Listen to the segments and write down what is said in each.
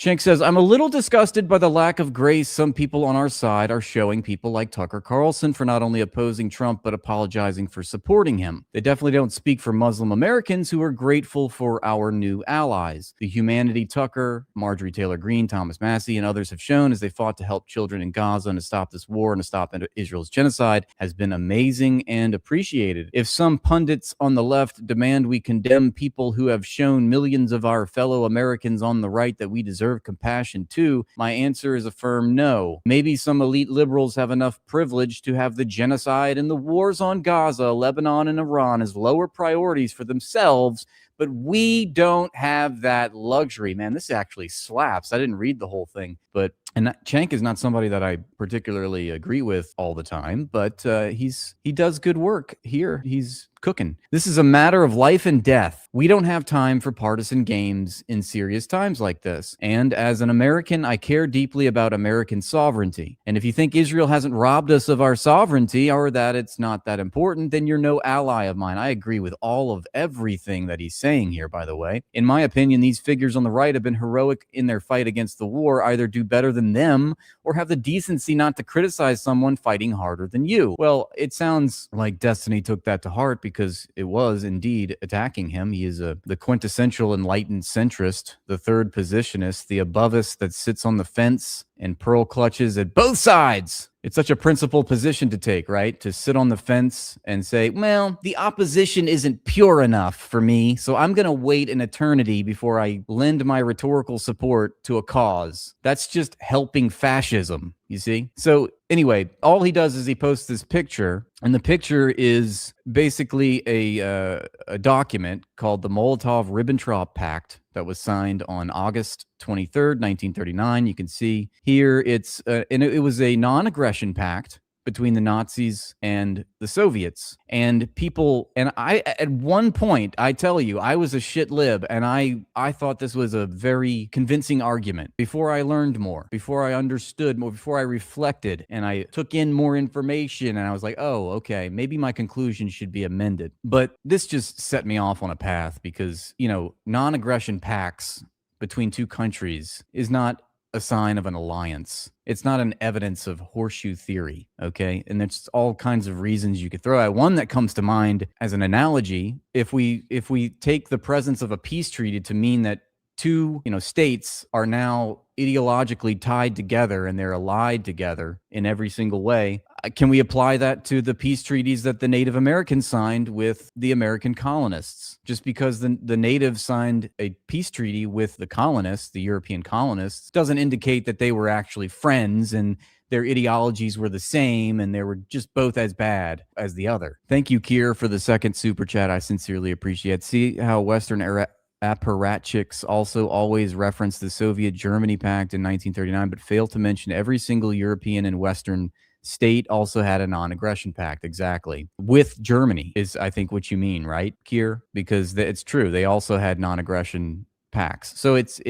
Shank says, I'm a little disgusted by the lack of grace some people on our side are showing people like Tucker Carlson for not only opposing Trump, but apologizing for supporting him. They definitely don't speak for Muslim Americans who are grateful for our new allies. The humanity Tucker, Marjorie Taylor Greene, Thomas Massie, and others have shown as they fought to help children in Gaza and to stop this war and to stop Israel's genocide has been amazing and appreciated. If some pundits on the left demand we condemn people who have shown millions of our fellow Americans on the right that we deserve compassion too, my answer is a firm no. Maybe some elite liberals have enough privilege to have the genocide and the wars on Gaza, Lebanon, and Iran as lower priorities for themselves, but we don't have that luxury. Man, this actually slaps. I didn't read the whole thing, but Cenk is not somebody that I particularly agree with all the time, but he does good work here. He's cooking. This is a matter of life and death. We don't have time for partisan games in serious times like this. And as an American, I care deeply about American sovereignty. And if you think Israel hasn't robbed us of our sovereignty or that it's not that important, then you're no ally of mine. I agree with all of everything that he's saying here, by the way. In my opinion, these figures on the right have been heroic in their fight against the war, either do better than them or have the decency not to criticize someone fighting harder than you. Well, it sounds like Destiny took that to heart because it was indeed attacking him. He is the quintessential enlightened centrist, the third positionist, the abovist that sits on the fence and pearl clutches at both sides. It's such a principled position to take, right? To sit on the fence and say, well, the opposition isn't pure enough for me, so I'm going to wait an eternity before I lend my rhetorical support to a cause. That's just helping fascism, you see? So anyway, all he does is he posts this picture, and the picture is basically a document called the Molotov-Ribbentrop Pact that was signed on August 23rd, 1939. You can see here it's and it was a non-aggression pact between the Nazis and the Soviets. And people, and I, at one point, I tell you, I was a shit lib, and I thought this was a very convincing argument. Before I learned more, before I understood more, before I reflected, and I took in more information, and I was like, oh, okay, maybe my conclusion should be amended. But this just set me off on a path because, you know, non-aggression pacts between two countries is not a sign of an alliance. It's not an evidence of horseshoe theory, okay? And there's all kinds of reasons you could throw out. One that comes to mind as an analogy, if we take the presence of a peace treaty to mean that two, states are now ideologically tied together and they're allied together in every single way. Can we apply that to the peace treaties that the Native Americans signed with the American colonists? Just because the natives signed a peace treaty with the colonists, the European colonists, doesn't indicate that they were actually friends and their ideologies were the same and they were just both as bad as the other. Thank you, Kier, for the second super chat. I sincerely appreciate it. See how Western apparatchiks also always reference the Soviet Germany Pact in 1939, but fail to mention every single European and Western state also had a non-aggression pact. Exactly. With Germany is, I think, what you mean, right, Kier? Because it's true. They also had non-aggression pacts. So it's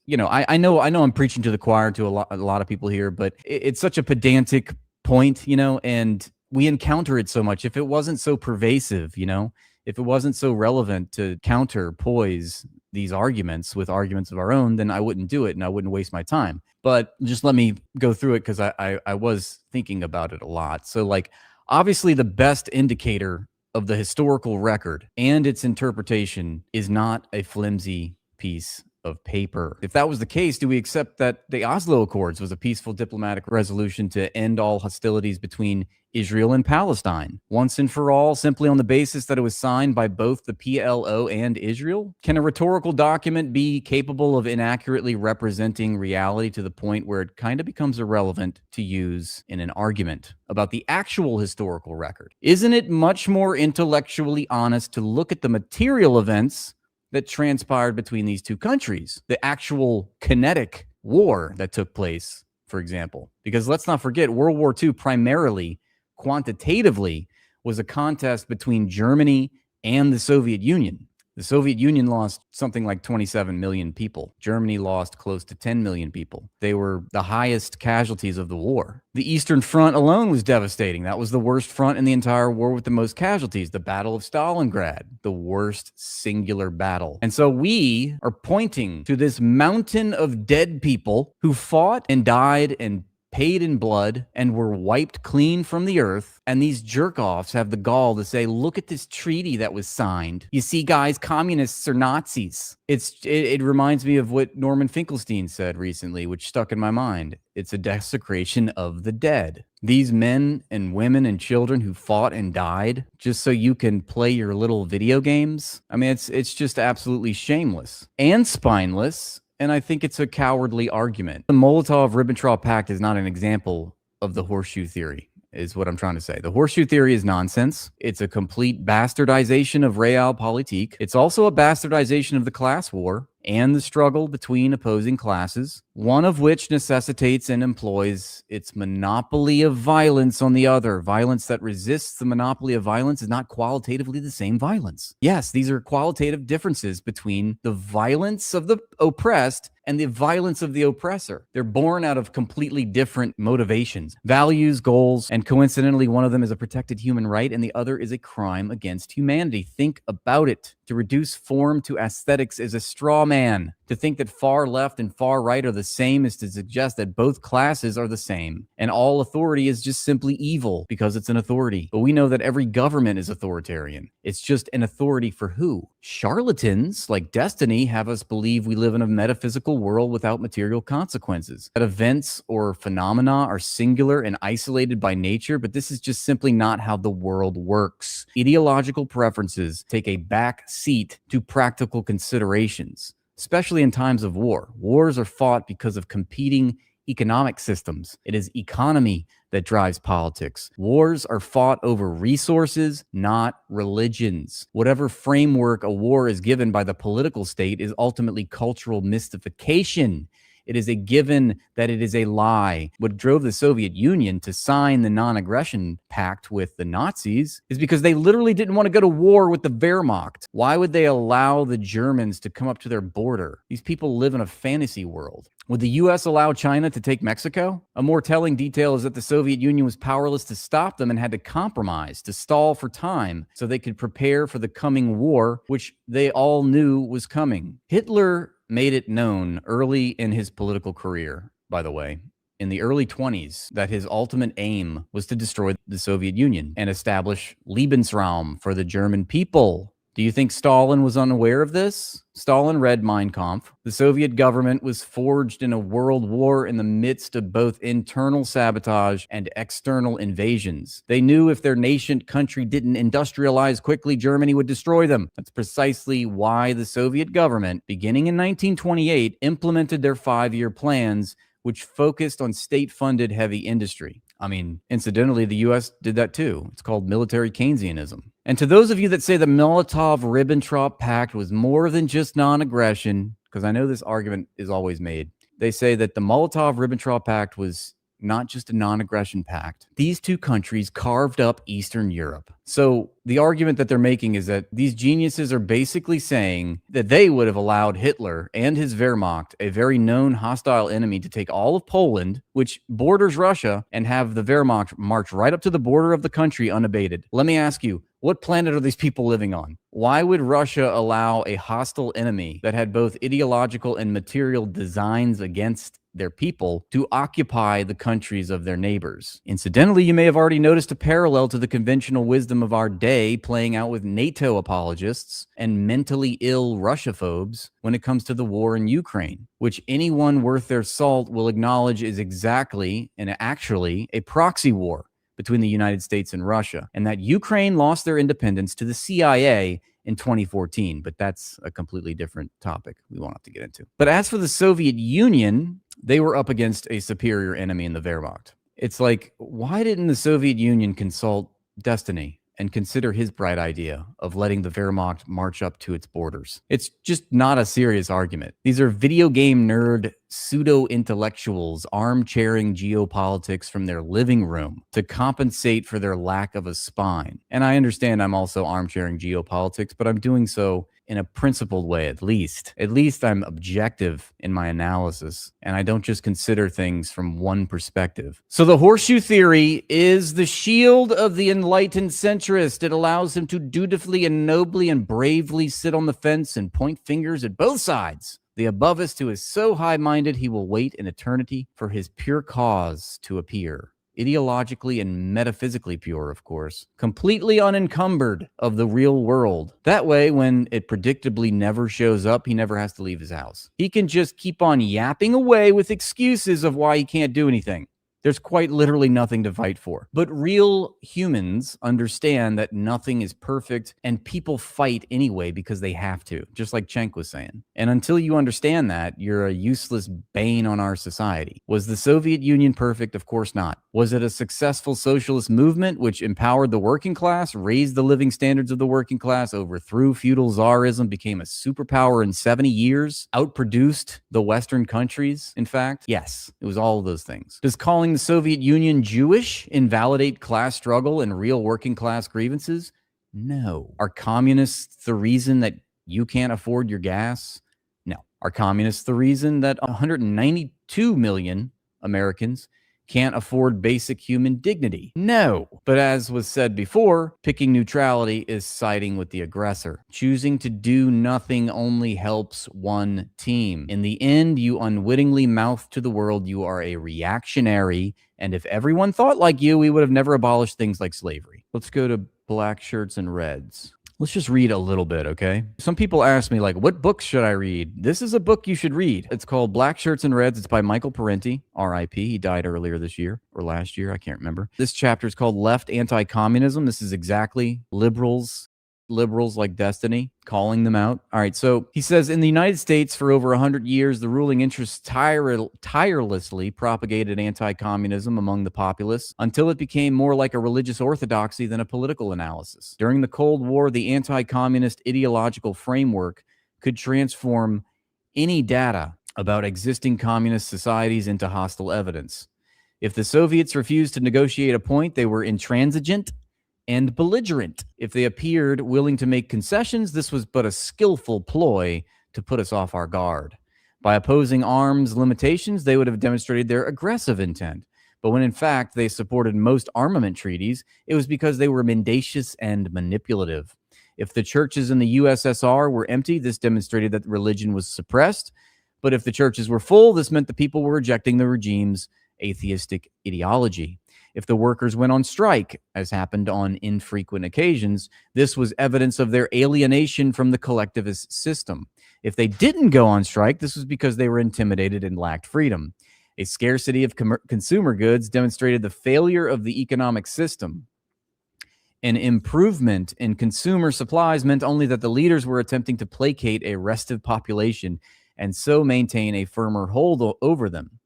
I know I'm preaching to the choir to a lot of people here, but it's such a pedantic point, and we encounter it so much. If it wasn't so pervasive, if it wasn't so relevant to counterpoise these arguments with arguments of our own, then I wouldn't do it and I wouldn't waste my time. But just let me go through it because I was thinking about it a lot. So, obviously the best indicator of the historical record and its interpretation is not a flimsy piece of paper. If that was the case, do we accept that the Oslo Accords was a peaceful diplomatic resolution to end all hostilities between Israel and Palestine once and for all, simply on the basis that it was signed by both the PLO and Israel? Can a rhetorical document be capable of inaccurately representing reality to the point where it kind of becomes irrelevant to use in an argument about the actual historical record? Isn't it much more intellectually honest to look at the material events that transpired between these two countries, the actual kinetic war that took place, for example? Because let's not forget, World War II primarily, quantitatively, was a contest between Germany and the Soviet Union. The Soviet Union lost something like 27 million people. Germany lost close to 10 million people. They were the highest casualties of the war. The Eastern Front alone was devastating. That was the worst front in the entire war with the most casualties. The Battle of Stalingrad, the worst singular battle. And so we are pointing to this mountain of dead people who fought and died and paid in blood and were wiped clean from the earth. And these jerk-offs have the gall to say, look at this treaty that was signed. You see, guys, communists are Nazis. It reminds me of what Norman Finkelstein said recently, which stuck in my mind. It's a desecration of the dead. These men and women and children who fought and died just so you can play your little video games. I mean, it's just absolutely shameless and spineless. And I think it's a cowardly argument. The Molotov-Ribbentrop pact is not an example of the horseshoe theory, is what I'm trying to say. The horseshoe theory is nonsense. It's a complete bastardization of realpolitik. It's also a bastardization of the class war and the struggle between opposing classes, one of which necessitates and employs its monopoly of violence on the other. Violence that resists the monopoly of violence is not qualitatively the same violence. Yes, these are qualitative differences between the violence of the oppressed and the violence of the oppressor. They're born out of completely different motivations, values, goals, and coincidentally, one of them is a protected human right and the other is a crime against humanity. Think about it. To reduce form to aesthetics is a straw man. To think that far left and far right are the same is to suggest that both classes are the same, and all authority is just simply evil because it's an authority. But we know that every government is authoritarian. It's just an authority for who? Charlatans like Destiny have us believe we live in a metaphysical world without material consequences, that events or phenomena are singular and isolated by nature, but this is just simply not how the world works. Ideological preferences take a back seat to practical considerations, especially in times of war. Wars are fought because of competing economic systems. It is economy that drives politics. Wars are fought over resources, not religions. Whatever framework a war is given by the political state is ultimately cultural mystification. It is a given that it is a lie. What drove the Soviet Union to sign the non-aggression pact with the Nazis is because they literally didn't want to go to war with the Wehrmacht. Why would they allow the Germans to come up to their border? These people live in a fantasy world. Would the U.S. allow China to take Mexico? A more telling detail is that the Soviet Union was powerless to stop them and had to compromise, to stall for time, so they could prepare for the coming war, which they all knew was coming. Hitler made it known early in his political career, by the way, in the early 20s, that his ultimate aim was to destroy the Soviet Union and establish Lebensraum for the German people. Do you think Stalin was unaware of this? Stalin read Mein Kampf. The Soviet government was forged in a world war in the midst of both internal sabotage and external invasions. They knew if their nascent country didn't industrialize quickly, Germany would destroy them. That's precisely why the Soviet government, beginning in 1928, implemented their 5-year plans, which focused on state-funded heavy industry. I mean, incidentally, the U.S. did that too. It's called military Keynesianism. And to those of you that say the Molotov-Ribbentrop pact was more than just non-aggression, because I know this argument is always made, they say that the Molotov-Ribbentrop pact was not just a non-aggression pact. These two countries carved up Eastern Europe. So the argument that they're making is that these geniuses are basically saying that they would have allowed Hitler and his Wehrmacht, a very known hostile enemy, to take all of Poland, which borders Russia, and have the Wehrmacht march right up to the border of the country unabated. Let me ask you, what planet are these people living on? Why would Russia allow a hostile enemy that had both ideological and material designs against their people to occupy the countries of their neighbors? Incidentally, you may have already noticed a parallel to the conventional wisdom of our day playing out with NATO apologists and mentally ill Russophobes when it comes to the war in Ukraine, which anyone worth their salt will acknowledge is exactly and actually a proxy war between the United States and Russia, and that Ukraine lost their independence to the CIA in 2014, but that's a completely different topic we won't have to get into. But as for the Soviet Union, they were up against a superior enemy in the Wehrmacht. It's like, why didn't the Soviet Union consult Destiny and consider his bright idea of letting the Wehrmacht march up to its borders? It's just not a serious argument. These are video game nerd pseudo-intellectuals armchairing geopolitics from their living room to compensate for their lack of a spine. And I understand I'm also armchairing geopolitics, but I'm doing so in a principled way, at least. At least I'm objective in my analysis, and I don't just consider things from one perspective. So the horseshoe theory is the shield of the enlightened centrist. It allows him to dutifully and nobly and bravely sit on the fence and point fingers at both sides. The abovist who is so high-minded he will wait in eternity for his pure cause to appear. Ideologically and metaphysically pure, of course, completely unencumbered of the real world. That way, when it predictably never shows up, he never has to leave his house. He can just keep on yapping away with excuses of why he can't do anything. There's quite literally nothing to fight for. But real humans understand that nothing is perfect and people fight anyway because they have to, just like Cenk was saying. And until you understand that, you're a useless bane on our society. Was the Soviet Union perfect? Of course not. Was it a successful socialist movement which empowered the working class, raised the living standards of the working class, overthrew feudal czarism, became a superpower in 70 years, outproduced the Western countries, in fact? Yes, it was all of those things. Does calling the Soviet Union Jewish invalidate class struggle and real working class grievances? No. Are communists the reason that you can't afford your gas? No. Are communists the reason that 192 million Americans can't afford basic human dignity? No. But as was said before, picking neutrality is siding with the aggressor. Choosing to do nothing only helps one team. In the end, you unwittingly mouth to the world you are a reactionary, and if everyone thought like you, we would have never abolished things like slavery. Let's go to black shirts and reds. Let's just read a little bit, okay? Some people ask me, like, what books should I read? This is a book you should read. It's called Black Shirts and Reds. It's by Michael Parenti, R.I.P. He died earlier this year, or last year, I can't remember. This chapter is called Left Anti-Communism. This is exactly liberals like Destiny, calling them out. All right, so he says, in the United States for over 100 years, the ruling interests tirelessly propagated anti-communism among the populace until it became more like a religious orthodoxy than a political analysis. During the Cold War, the anti-communist ideological framework could transform any data about existing communist societies into hostile evidence. If the Soviets refused to negotiate a point, they were intransigent and belligerent. If they appeared willing to make concessions, this was but a skillful ploy to put us off our guard. By opposing arms limitations, they would have demonstrated their aggressive intent. But when in fact they supported most armament treaties, it was because they were mendacious and manipulative. If the churches in the USSR were empty, this demonstrated that religion was suppressed. But if the churches were full, this meant the people were rejecting the regime's atheistic ideology. If the workers went on strike, as happened on infrequent occasions, this was evidence of their alienation from the collectivist system. If they didn't go on strike, this was because they were intimidated and lacked freedom. A scarcity of consumer goods demonstrated the failure of the economic system. An improvement in consumer supplies meant only that the leaders were attempting to placate a restive population and so maintain a firmer hold over them.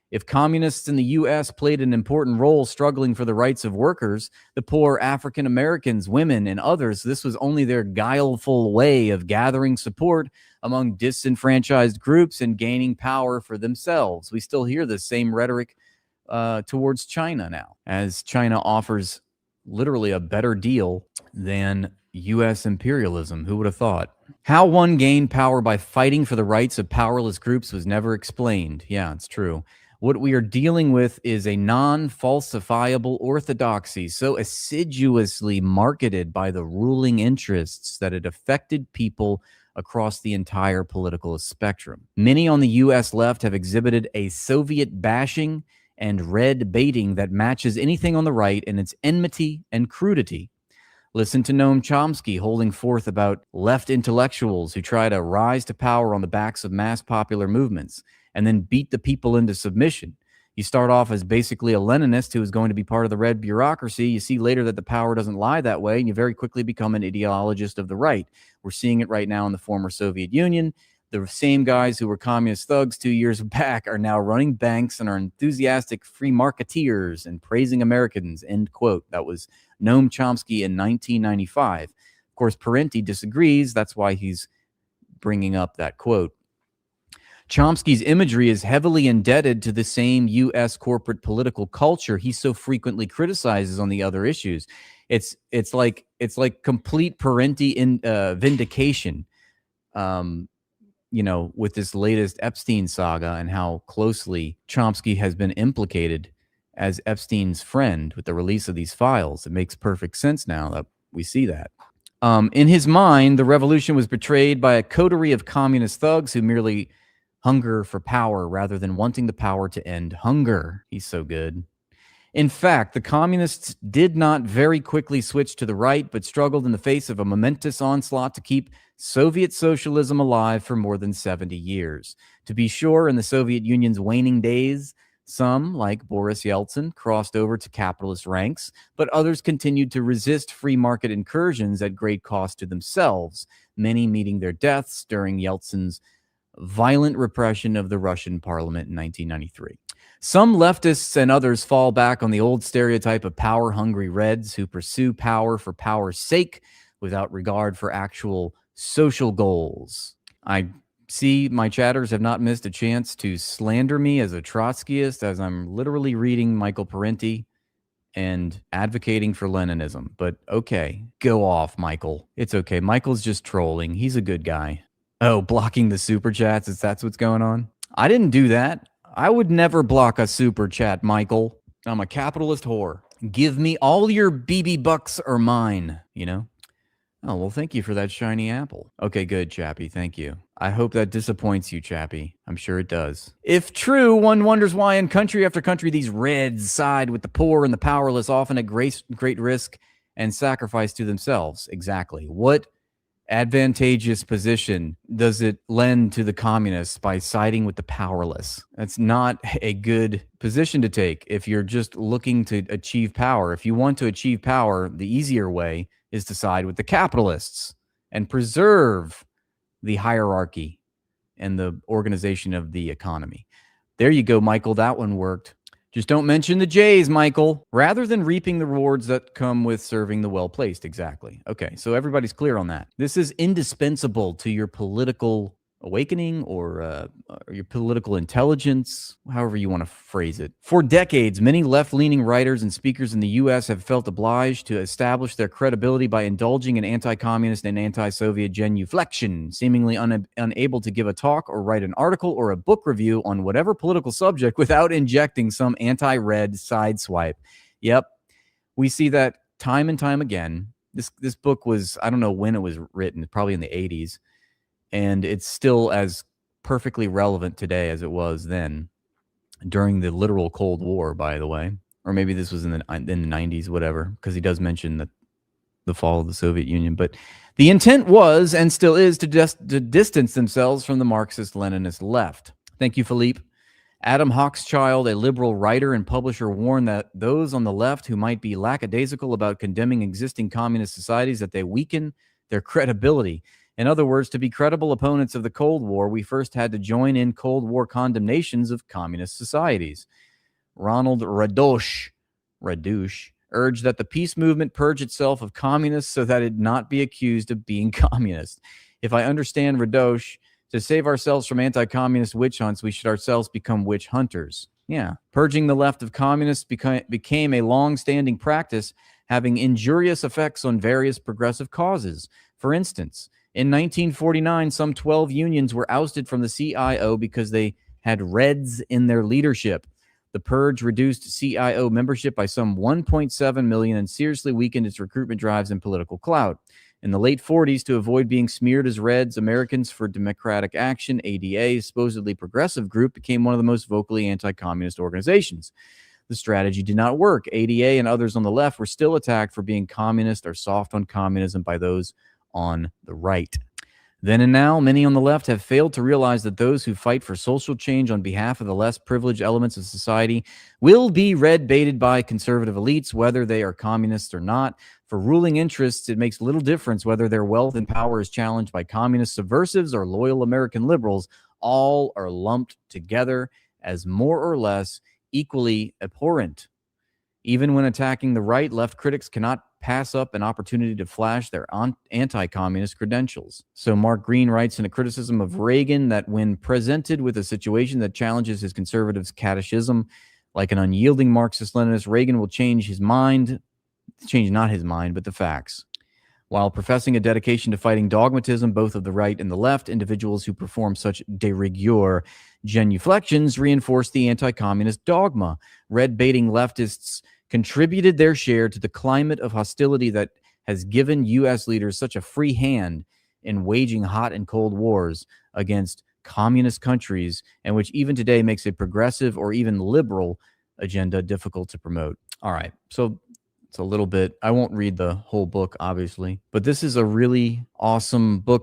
If communists in the U.S. played an important role struggling for the rights of workers, the poor African Americans, women, and others, this was only their guileful way of gathering support among disenfranchised groups and gaining power for themselves. We still hear the same rhetoric towards China now, as China offers literally a better deal than U.S. imperialism. Who would have thought? How one gained power by fighting for the rights of powerless groups was never explained. Yeah, it's true. What we are dealing with is a non-falsifiable orthodoxy so assiduously marketed by the ruling interests that it affected people across the entire political spectrum. Many on the U.S. left have exhibited a Soviet bashing and red baiting that matches anything on the right in its enmity and crudity. Listen to Noam Chomsky holding forth about left intellectuals who try to rise to power on the backs of mass popular movements and then beat the people into submission. You start off as basically a Leninist who is going to be part of the red bureaucracy. You see later that the power doesn't lie that way, and you very quickly become an ideologist of the right. We're seeing it right now in the former Soviet Union. The same guys who were communist thugs 2 years back are now running banks and are enthusiastic free marketeers and praising Americans, end quote. That was Noam Chomsky in 1995. Of course, Parenti disagrees. That's why he's bringing up that quote. Chomsky's imagery is heavily indebted to the same U.S. corporate political culture he so frequently criticizes on the other issues. It's like complete Parenti vindication With this latest Epstein saga and how closely Chomsky has been implicated as Epstein's friend with the release of these files. It makes perfect sense now that we see that. In his mind, the revolution was betrayed by a coterie of communist thugs who merely hunger for power rather than wanting the power to end hunger. He's so good. In fact, the communists did not very quickly switch to the right, but struggled in the face of a momentous onslaught to keep Soviet socialism alive for more than 70 years. To be sure, in the Soviet Union's waning days, some, like Boris Yeltsin, crossed over to capitalist ranks, but others continued to resist free market incursions at great cost to themselves, many meeting their deaths during Yeltsin's violent repression of the Russian parliament in 1993. Some leftists and others fall back on the old stereotype of power-hungry Reds who pursue power for power's sake without regard for actual social goals. I see my chatters have not missed a chance to slander me as a Trotskyist, as I'm literally reading Michael Parenti and advocating for Leninism. But okay, go off, Michael. It's okay. Michael's just trolling. He's a good guy. Oh, blocking the super chats, is that's what's going on? I didn't do that. I would never block a super chat, Michael. I'm a capitalist whore. Give me all your BB bucks are mine, Oh, well, thank you for that shiny apple. Okay, good, Chappie. Thank you. I hope that disappoints you, Chappie. I'm sure it does. If true, one wonders why in country after country these Reds side with the poor and the powerless, often at great risk and sacrifice to themselves. Exactly. What advantageous position does it lend to the communists by siding with the powerless? That's not a good position to take if you're just looking to achieve power. If you want to achieve power, the easier way is to side with the capitalists and preserve the hierarchy and the organization of the economy. There you go, Michael. That one worked. Just don't mention the J's, Michael, rather than reaping the rewards that come with serving the well-placed. Exactly. Okay, so everybody's clear on that. This is indispensable to your political awakening or your political intelligence, however you want to phrase it. For decades, many left-leaning writers and speakers in the U.S. have felt obliged to establish their credibility by indulging in anti-communist and anti-Soviet genuflection, seemingly unable to give a talk or write an article or a book review on whatever political subject without injecting some anti-red sideswipe. Yep, we see that time and time again. This book was, I don't know when it was written, probably in the 80s. And it's still as perfectly relevant today as it was then, during the literal Cold War, by the way. Or maybe this was in the 90s, whatever, because he does mention the fall of the Soviet Union. But the intent was, and still is, to distance themselves from the Marxist-Leninist left. Thank you, Philippe. Adam Hochschild, a liberal writer and publisher, warned that those on the left who might be lackadaisical about condemning existing communist societies, that they weaken their credibility. In other words, to be credible opponents of the Cold War, we first had to join in Cold War condemnations of communist societies. Ronald Radosh urged that the peace movement purge itself of communists so that it not be accused of being communist. If I understand Radosh, to save ourselves from anti-communist witch hunts, we should ourselves become witch hunters. Yeah, purging the left of communists became a long-standing practice, having injurious effects on various progressive causes. For instance, in 1949, some 12 unions were ousted from the CIO because they had Reds in their leadership. The purge reduced CIO membership by some 1.7 million and seriously weakened its recruitment drives and political clout. In the late 40s, to avoid being smeared as Reds, Americans for Democratic Action, ADA, a supposedly progressive group, became one of the most vocally anti-communist organizations. The strategy did not work. ADA and others on the left were still attacked for being communist or soft on communism by those on the right. Then and now, many on the left have failed to realize that those who fight for social change on behalf of the less privileged elements of society will be red-baited by conservative elites, whether they are communists or not. For ruling interests, it makes little difference whether their wealth and power is challenged by communist subversives or loyal American liberals. All are lumped together as more or less equally abhorrent. Even when attacking the right, left critics cannot pass up an opportunity to flash their anti-communist credentials. So Mark Green writes in a criticism of Reagan that when presented with a situation that challenges his conservatives' catechism, like an unyielding Marxist-Leninist, Reagan will change not his mind, but the facts. While professing a dedication to fighting dogmatism, both of the right and the left, individuals who perform such de rigueur genuflections reinforce the anti-communist dogma. Red-baiting leftists contributed their share to the climate of hostility that has given U.S. leaders such a free hand in waging hot and cold wars against communist countries, and which even today makes a progressive or even liberal agenda difficult to promote. All right, so it's a little bit, I won't read the whole book, obviously, but this is a really awesome book